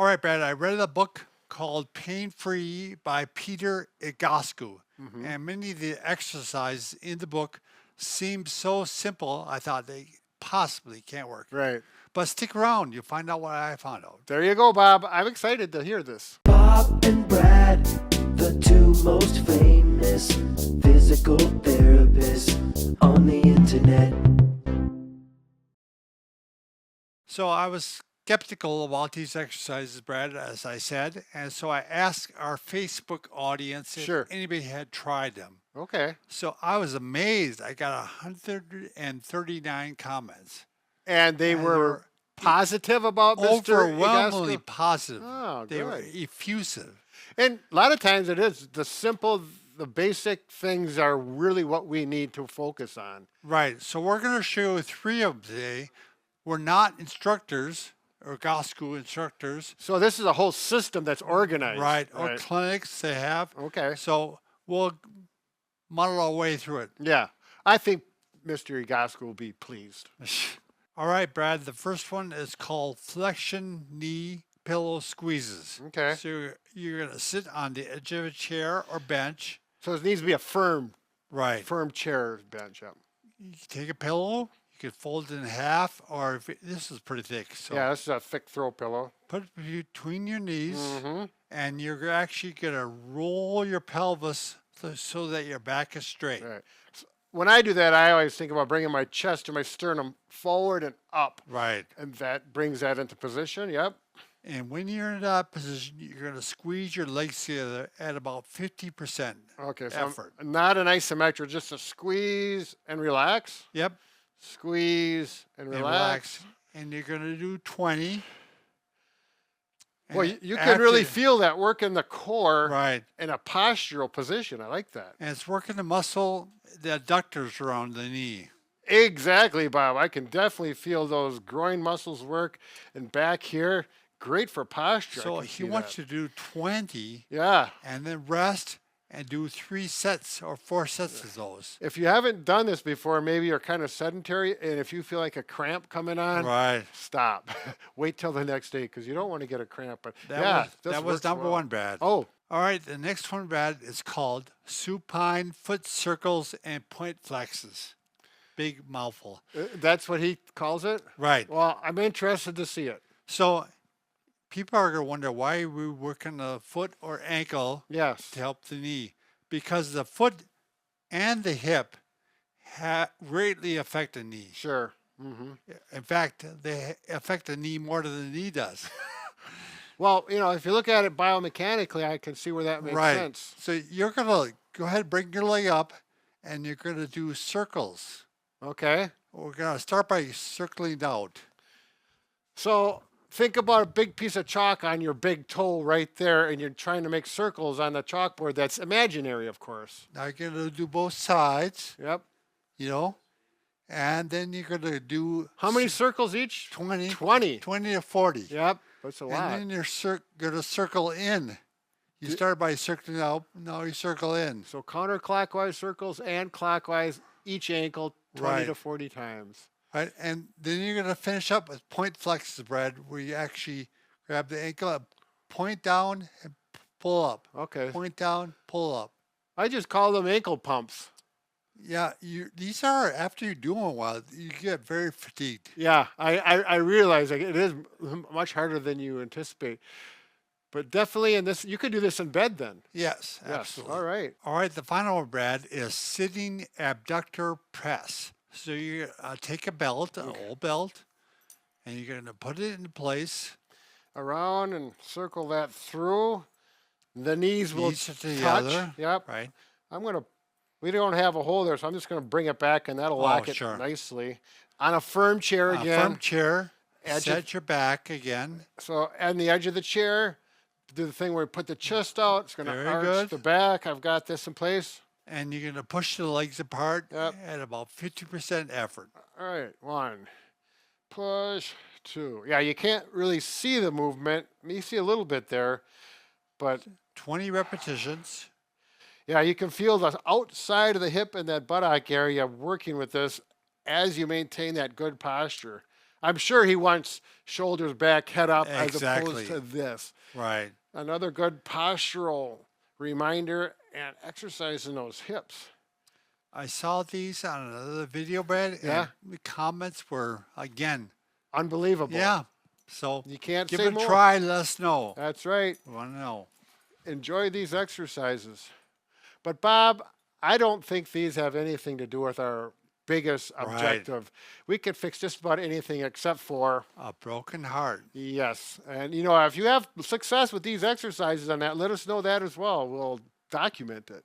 All right, Brad, I read a book called Pain Free by Peter Egoscu, and many of the exercises in the book seemed so simple, I thought they possibly can't work. Right. But stick around, you'll find out what I found out. There you go, Bob. I'm excited to hear this. Bob and Brad, the two most famous physical therapists on the internet. So I was skeptical about these exercises, Brad, as I said, and so I asked our Facebook audience if Sure. anybody had tried them. Okay. So I was amazed. I got 139 comments. And they And were positive about Mr. Overwhelmingly Egoscu? positive. Oh, They were good. effusive. And a lot of times it is the simple, the basic things are really what we need to focus on. Right. So we're going to show you three of them today. We're not instructors or Gosku instructors. So this is a whole system that's organized. Right. Or clinics they have. Okay. So we'll muddle our way through it. Yeah. I think Mr. Egoscu will be pleased. All right, Brad. The first one is called Flexion knee pillow squeezes. Okay. So you're going to sit on the edge of a chair or bench. So it needs to be a firm Right. chair bench. Yep. You can take a pillow. You can fold it in half, or if this is pretty thick. So Yeah, this is a thick throw pillow. put it between your knees, Mm-hmm. and you're actually going to roll your pelvis so that your back is straight. Right. So when I do that, I always think about bringing my chest or my sternum forward and up. Right. And that brings that into position. Yep. And when you're in that position, you're going to squeeze your legs together at about 50% Okay, so effort. not an isometric, just a squeeze and relax. Yep. Squeeze and And relax. And you're going to do 20. Well, And you can really after- feel that work in the core Right. in a postural position. I like that. And it's working the muscle, the adductors around the knee. Exactly, Bob. I can definitely feel those groin muscles work and back here. Great for posture. So he wants you to do 20 Yeah. and then rest and do 3 sets or 4 sets of those. If you haven't done this before, maybe you're kind of sedentary, and if you feel like a cramp coming on, Right. stop. Wait till the next day because you don't want to get a cramp. But That yeah, was, this that was works number well. one, Brad. Oh, All right, the next one, Brad, is called supine foot circles and point flexes. Big mouthful. that's what he calls it? Right. Well, I'm interested to see it. So people are going to wonder why we work on the foot or ankle Yes. to help the knee. Because the foot and the hip greatly affect the knee. Sure. Mm-hmm. In fact, they affect the knee more than the knee does. Well, if you look at it biomechanically, I can see where that makes Right. sense. So you're going to go ahead and bring your leg up, and you're going to do circles. Okay. We're going to start by circling out. So think about a big piece of chalk on your big toe right there, and you're trying to make circles on the chalkboard. That's imaginary, of course. Now you're going to do both sides, Yep. and then you're going to do How many circles each? 20, 20. 20 to 40. Yep. That's a lot. And then you're going to circle in. You start by circling out, now you circle in. So counterclockwise circles and clockwise each ankle 20 Right. to 40 times. Right, and then you're going to finish up with point flexes, Brad, where you actually grab the ankle, point down, and pull up. Okay. Point down, pull up. I just call them ankle pumps. Yeah, these are, after you do them a while, you get very fatigued. Yeah, I realize it is much harder than you anticipate. But definitely in this, you could do this in bed then. Yes, Yes. absolutely. All right. All right, the final one, Brad, is sitting abductor press. So you take a belt, an old belt, and you're going to put it into place. Around and circle that through. The knees will Knees touch. together. Yep. Right. We don't have a hole there, so I'm just going to bring it back, and that'll lock it sure. nicely. On a firm chair A again. firm chair, Edge set your back again. So on the edge of the chair, do the thing where you put the chest out. It's going to Very arch good. the back. I've got this in place. And you're going to push the legs apart Yep. at about 50% effort. All right, 1, push, 2. Yeah, you can't really see the movement. You see a little bit there, but 20 repetitions. yeah, you can feel the outside of the hip and that buttock area working with this as you maintain that good posture. I'm sure he wants shoulders back, head up, as Exactly. opposed to this. Right. Another good postural reminder and exercising those hips. I saw these on another video, Brad, Yeah. and the comments were, again, Unbelievable. yeah. So You can't give say it a more. try. Let us know. That's right. We want to know. Enjoy these exercises. But Bob, I don't think these have anything to do with our biggest Right. objective. We can fix just about anything except for, A broken heart. yes. And you know, if you have success with these exercises on that, let us know that as well. We'll document it.